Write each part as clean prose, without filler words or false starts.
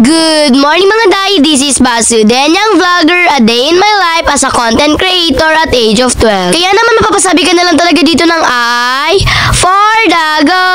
Good morning mga day, this is Basu, Denyang Vlogger, a day in my life as a content creator at age of 12. Kaya naman mapapasabi ka na lang talaga dito ng ay for the go!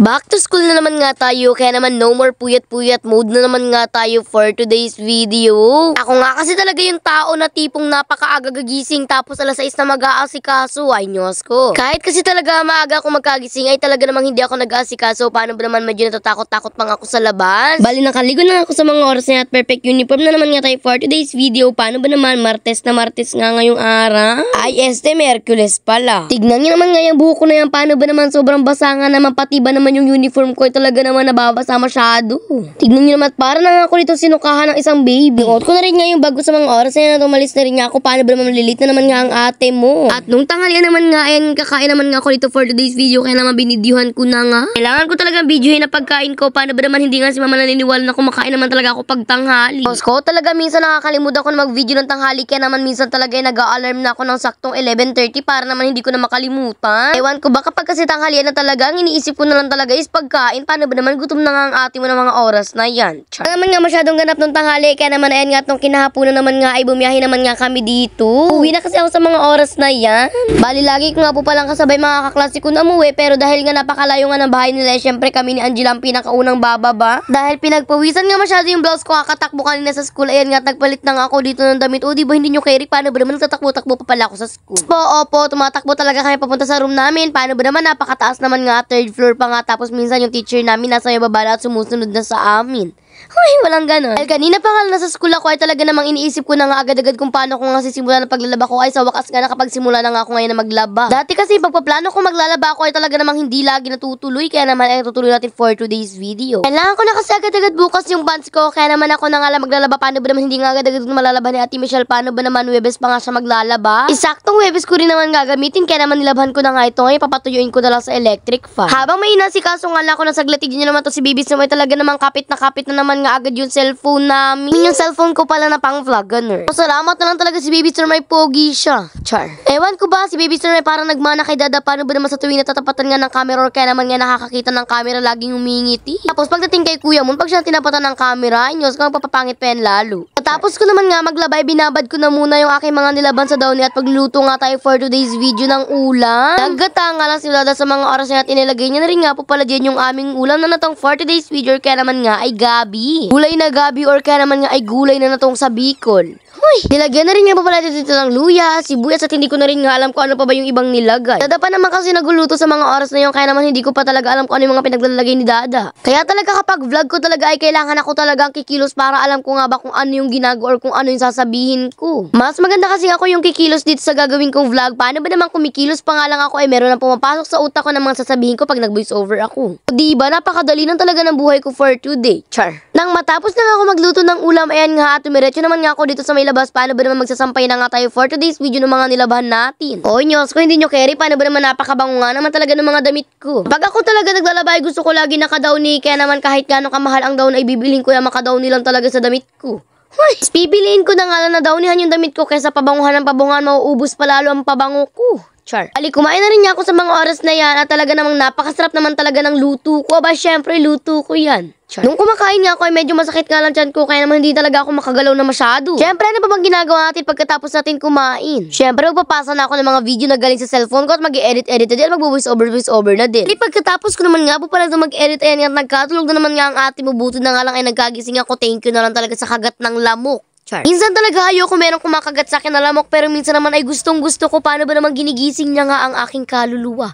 Back to school na naman nga tayo, kaya naman no more puyat-puyat mode na naman nga tayo for today's video. Ako nga kasi talaga yung tao na tipong napakaaga gagising tapos alas 6 na mag-aasikaso, ay Diyos ko. Kahit kasi talaga maaga ako magkagising ay talaga namang hindi ako nag-aasikaso, paano ba naman medyo natatakot-takot pang ako sa labas? Bali nakaligo na ako sa mga oras na at perfect uniform na naman nga tayo for today's video. Paano ba naman, Martes na Martes nga ngayong araw? Ay Merkules pala. Tignan niyo naman nga yung buhok ko na yan, paano ba naman sobrang basa nga naman, pati ba naman yung uniform ko ay talaga naman nababasa masyado. Tignan nyo naman, para na nga ako dito sinukahan ng isang baby. Nuot ko na rin nga yung bago sa mga oras na tumalis na rin nga ako, paano ba naman malilate na naman nga ang ate mo. At nung tanghalian naman nga, ayan, kakain naman nga ako dito for today's video, kaya naman binidyuhan ko na nga. Kailangan ko talagang videohin na pagkain ko, paano ba naman hindi nga si mama naniniwala na kumakain naman talaga ako pag tanghali. Boss ko, talaga minsan nakakalimutan ko na mag-video ng tanghali, kaya naman minsan talaga ay nag-a-alarm na ako ng saktong 11:30 para naman hindi ko na makalimutan. Ewan ko ba kapag kasi tanghalian na talaga, ang iniisip ko na lang talaga is pagkain, paano ba naman gutom na nga ang ate mo ng mga oras na yan. Char. Naman nga masyadong ganap nung tanghali, kaya naman ayan nga nung kinahaponan naman nga ay bumiyahe naman nga kami dito. Uwi na kasi ako sa mga oras na yan. Bali lagi ko nga po palang kasabay mga kaklase ko na umuwi, pero dahil nga napakalayo nga ng bahay nila, syempre kami ni Angela ang pinakaunang bababa. Dahil pinagpawisan nga masyado yung blouse ko, kakatakbo kanina sa school, ayan nga nagpalit na nga ako dito ng damit. O diba hindi nyo carry, paano ba naman nagtatakbo-takbo pa pala ako sa school? Opo, tumatakbo talaga kami papunta sa room namin. Paano ba naman, napakataas naman nga, third floor pa nga, tapos minsan yung teacher namin nasa yung baba at sumusunod na sa amin. Ay, walang ganon. Dahil kanina pa nga nasa school ako ay talaga namang iniisip ko na nga agad-agad kung paano ko nga sisimula ng paglalaba ko. Ay sa wakas nga nakapagsimula na nga ako ngayon na maglaba. Dati kasi pagpaplano ko maglalaba ako ay talaga namang hindi lagi natutuloy, kaya naman ay tutuloy natin for today's video. Kailangan ko na kasi agad-agad bukas yung pants ko, kaya naman ako na nga lang maglalaba. Paano ba naman hindi nga agad-agad malalaba ni Ate Michelle? Paano ba naman Webes pa nga siya maglalaba? Isaktong Webes ko rin naman gagamitin, kaya naman nilabhan ko na nga ito. Ngayon papatuyuin ko na lang sa electric fan. Habang may inasikaso nga lang ako na saglit, tignan nyo naman to si Baby Snow ay talaga namang kapit na naman nga agad yung cellphone namin. Yung cellphone ko pala na pang vlog, ganun. Salamat na lang talaga si Baby Star, may pogi siya. Char. Ewan ko ba, si Baby Star may parang nagmana kay Dada, paano ba naman sa tuwing natatapatan nga ng camera or kaya naman nga nakakakita ng camera laging humingiti. Tapos pagdating kay Kuya Moon, pag siya tinapatan ng camera, inyos ka magpapapangit pa yan lalo. Tapos ko naman nga maglabay, binabad ko na muna yung aking mga nilaban sa downy at pagluto nga tayo for today's video ng ulam. Naggata nga lang si Dada sa mga oras na inilagay niya na rin nga po pala dyan yung aming ulam na natong for today's video, kaya naman nga ay gabi. Gulay na gabi or kaya naman nga ay gulay na natong sa Bicol. Hoy, nilagyan na rin nga pa pala dito ng luya, sibuyas at hindi ko na rin nga alam kung ano pa ba yung ibang nilagay. Dada pa naman kasi naguluto sa mga oras na yun, kaya naman hindi ko pa talaga alam kung ano yung mga pinaglalagay ni Dada. Kaya talaga kapag vlog ko talaga ay kailangan ako talagang kikilos para alam ko nga ba kung ano yung ginagawa or kung ano yung sasabihin ko. Mas maganda kasi ako yung kikilos dito sa gagawin kong vlog. Paano ba naman kumikilos pa nga lang ako ay meron na pumapasok sa utak ko ng mga sasabihin ko pag nag-voice over ako. O diba, napakadali lang talaga ng buhay ko for today. Char. Nang matapos na nga ako magluto ng ulam, ayan nga at tumiretso naman nga ako dito sa may labas. Paano ba naman magsasampay na nga tayo for today's video ng mga nilabahan natin? O Diyos ko, hindi nyo carry, paano ba naman napakabango nga naman talaga ng mga damit ko? Pag ako talaga naglalabay, gusto ko lagi nakadowny, kaya naman kahit gaano kamahal ang down ay bibilhin ko yung makadowny lang talaga sa damit ko. Hoy, pipiliin ko na nga lang na downyhan yung damit ko kaysa pabanguhan ng pabanguhan, mauubos pa lalo ang pabango ko. Char. Ali, kumain na rin niya ako sa mga oras na yan at talaga namang napakasarap naman talaga ng luto ko. Aba, syempre, luto ko yan. Char. Nung kumakain nga ako ay medyo masakit nga lang tiyan ko, kaya naman hindi talaga ako makagalaw na masyado. Syempre, ano pa bang ginagawa natin pagkatapos natin kumain? Syempre, magpapasa na ako ng mga video na galing sa cellphone ko at mag-edit-edit na din at mag-voice over na din. Di pagkatapos ko naman nga po pala mag-edit, ayan nga, nagkatulog na naman nga ang ate mo, buto na nga lang ay nagkagising ako. Thank you na lang talaga sa kagat ng lamok. Char. Minsan talaga ayoko merong kumakagat sa akin na lamok, pero minsan naman ay gustong gusto ko. Paano ba naman ginigising niya nga ang aking kaluluwa?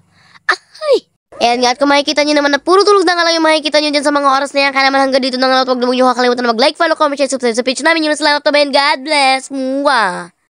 Ay! Ayan nga, at kung makikita nyo naman na puro tulog na nga lang yung makikita nyo dyan sa mga oras na yan, kaya naman hanggang dito na nga, huwag na nyo kakalimutan na mag-like, follow, comment, share, subscribe sa page namin. Yun, salamat to, man. God bless. Mwah!